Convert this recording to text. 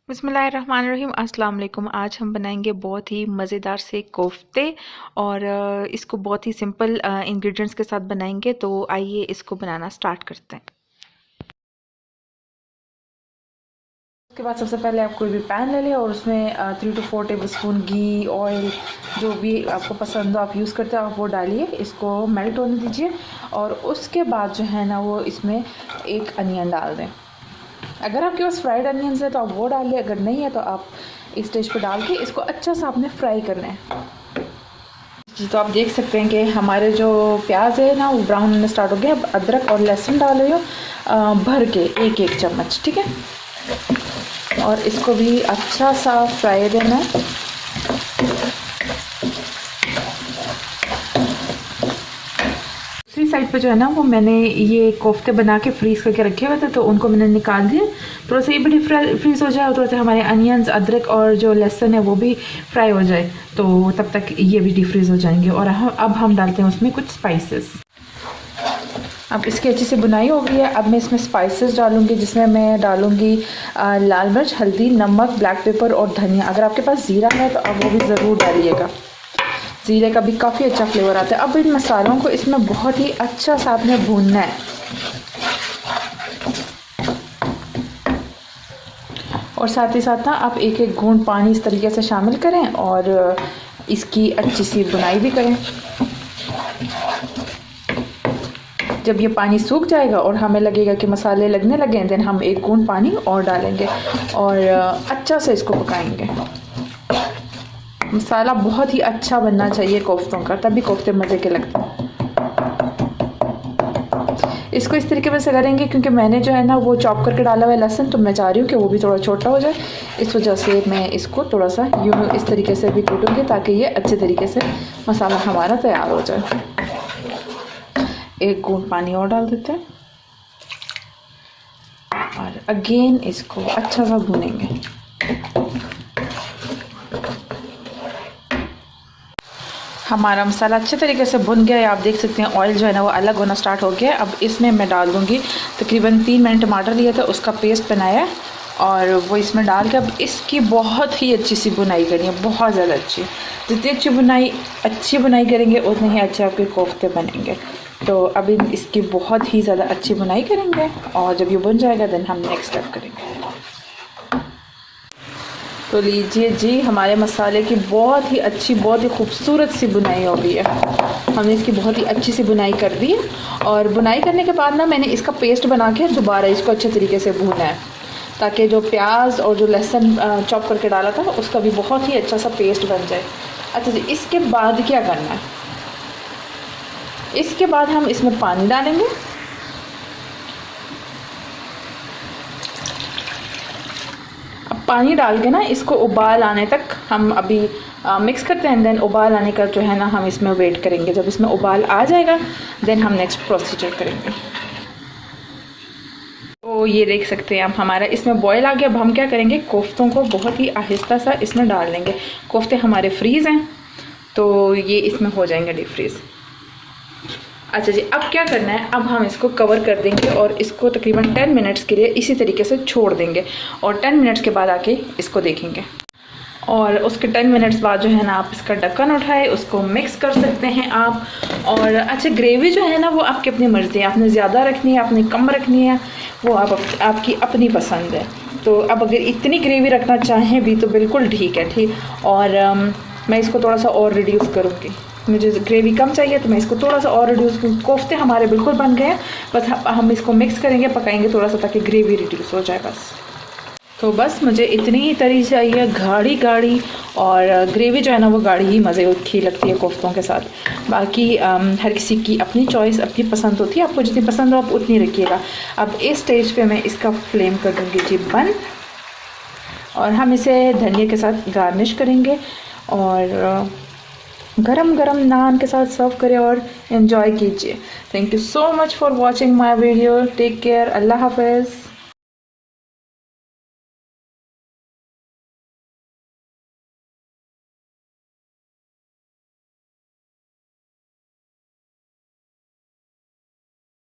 बिस्मिल्लाहिर्रहमानिर्रहीम अस्सलाम वालेकुम। आज हम बनाएंगे बहुत ही मज़ेदार से कोफ्ते और इसको बहुत ही सिंपल इंग्रेडिएंट्स के साथ बनाएंगे। तो आइए इसको बनाना स्टार्ट करते हैं। उसके बाद सबसे पहले आप कोई भी पैन ले लें और उसमें 3 to 4 टेबलस्पून घी ऑयल जो भी आपको पसंद हो आप यूज़ करते हो आप वो डालिए। इसको मेल्ट होने दीजिए और उसके बाद जो है ना वो इसमें एक अनियन डाल दें। अगर आपके पास फ्राइड अनियंस है तो आप वो डाल लें, अगर नहीं है तो आप इस स्टेज पे डाल के इसको अच्छा सा आपने फ्राई करना है। जी तो आप देख सकते हैं कि हमारे जो प्याज है ना वो ब्राउन होने स्टार्ट हो गया। अब अदरक और लहसुन डाल रही हो भर के एक चम्मच, ठीक है। और इसको भी अच्छा सा फ्राई देना है। दूसरी साइड पे जो है ना वो मैंने ये कोफ्ते बना के फ्रीज़ करके रखे हुए थे तो उनको मैंने निकाल दिया। थोड़ा सा ये भी फ्रीज़ हो जाए और थोड़ा सा हमारे अनियंस अदरक और जो लहसुन है वो भी फ्राई हो जाए तो तब तक ये भी डीप फ्रीज़ हो जाएंगे। और अब हम डालते हैं उसमें कुछ स्पाइसेस। अब इसकी अच्छी से बुनाई हो गई है। अब मैं इसमें स्पाइसेस डालूंगी जिसमें मैं डालूंगी लाल मिर्च, हल्दी, नमक, ब्लैक पेपर और धनिया। अगर आपके पास ज़ीरा है तो आप वो भी ज़रूर डालिएगा, ज़ीरे का भी काफ़ी अच्छा फ्लेवर आता है। अब इन मसालों को इसमें बहुत ही अच्छा सा आपने भूनना है और साथ ही साथ ना आप एक घूंट पानी इस तरीके से शामिल करें और इसकी अच्छी सी बुनाई भी करें। जब ये पानी सूख जाएगा और हमें लगेगा कि मसाले लगने लगे देन हम एक घूंट पानी और डालेंगे और अच्छा से इसको पकाएंगे। मसाला बहुत ही अच्छा बनना चाहिए कोफ्तों का, तभी कोफ्ते मज़े के लगते हैं। इसको इस तरीके से करेंगे क्योंकि मैंने जो है ना वो चॉप करके डाला हुआ है लहसुन, तो मैं चाह रही हूँ कि वो भी थोड़ा छोटा हो जाए। इस वजह से मैं इसको थोड़ा सा यूँ इस तरीके से भी कूटूँगी ताकि ये अच्छे तरीके से मसाला हमारा तैयार हो जाए। एक घूंट पानी और डाल देते हैं और अगेन इसको अच्छा सा भूनेंगे। हमारा मसाला अच्छे तरीके से भुन गया है। आप देख सकते हैं ऑयल जो है ना वो अलग होना स्टार्ट हो गया है। अब इसमें मैं डाल दूँगी तकरीबन 3 मैंने टमाटर लिया था उसका पेस्ट बनाया है और वो इसमें डाल के अब इसकी बहुत ही अच्छी सी बुनाई करनी है, बहुत ज़्यादा अच्छी। जितनी अच्छी बुनाई करेंगे उतने ही अच्छे आपके कोफ्ते बनेंगे। तो अभी इसकी बहुत ही ज़्यादा अच्छी बुनाई करेंगे और जब ये बन जाएगा देन हम नेक्स्ट स्टेप करेंगे। तो लीजिए जी हमारे मसाले की बहुत ही अच्छी बहुत ही खूबसूरत सी बुनाई हो गई है। हमने इसकी बहुत ही अच्छी सी बुनाई कर दी है और बुनाई करने के बाद ना मैंने इसका पेस्ट बना के दोबारा इसको अच्छे तरीके से भूना है ताकि जो प्याज और जो लहसुन चॉप करके डाला था उसका भी बहुत ही अच्छा सा पेस्ट बन जाए। अच्छा जी, इसके बाद क्या करना है? इसके बाद हम इसमें पानी डालेंगे। अब पानी डाल के ना इसको उबाल आने तक हम अभी मिक्स करते हैं। देन उबाल आने का जो है ना हम इसमें वेट करेंगे। जब इसमें उबाल आ जाएगा देन हम नेक्स्ट प्रोसीजर करेंगे। तो ये देख सकते हैं आप हमारा इसमें बॉयल आ गया। अब हम क्या करेंगे, कोफ्तों को बहुत ही आहिस्ता सा इसमें डाल देंगे। कोफ्ते हमारे फ्रीज़ हैं तो ये इसमें हो जाएंगे डीप फ्रीज़। अच्छा जी, अब क्या करना है, अब हम इसको कवर कर देंगे और इसको तकरीबन 10 मिनट्स के लिए इसी तरीके से छोड़ देंगे और 10 मिनट्स के बाद आके इसको देखेंगे। और उसके 10 मिनट्स बाद जो है ना आप इसका ढक्कन उठाए उसको मिक्स कर सकते हैं आप। और अच्छा ग्रेवी जो है ना वो आपकी अपनी मर्ज़ी है, आपने ज़्यादा रखनी है आपने कम रखनी है वो आपकी अपनी पसंद है। तो अब अगर इतनी ग्रेवी रखना चाहें भी तो बिल्कुल ठीक है, ठीक। और मैं इसको थोड़ा सा और रिड्यूस करूँगी, मुझे ग्रेवी कम चाहिए तो मैं इसको थोड़ा सा और रिड्यूस करूँ। कोफ्ते हमारे बिल्कुल बन गए हैं, बस हम इसको मिक्स करेंगे पकाएंगे थोड़ा सा ताकि ग्रेवी रिड्यूस हो जाए बस। तो बस मुझे इतनी ही तरी चाहिए, गाढ़ी गाढ़ी, और ग्रेवी जो है ना वो गाढ़ी ही मज़े की लगती है कोफ्तों के साथ। बाकी हर किसी की अपनी चॉइस अपनी पसंद होती है, आपको जितनी पसंद हो आप उतनी रखिएगा। अब इस स्टेज पे मैं इसका फ्लेम कर दूँगी जी बंद और हम इसे धनिया के साथ गार्निश करेंगे और गरम गरम नान के साथ सर्व करें और एंजॉय कीजिए। Thank you so much for watching my video. Take care. अल्लाह हाफ़िज़।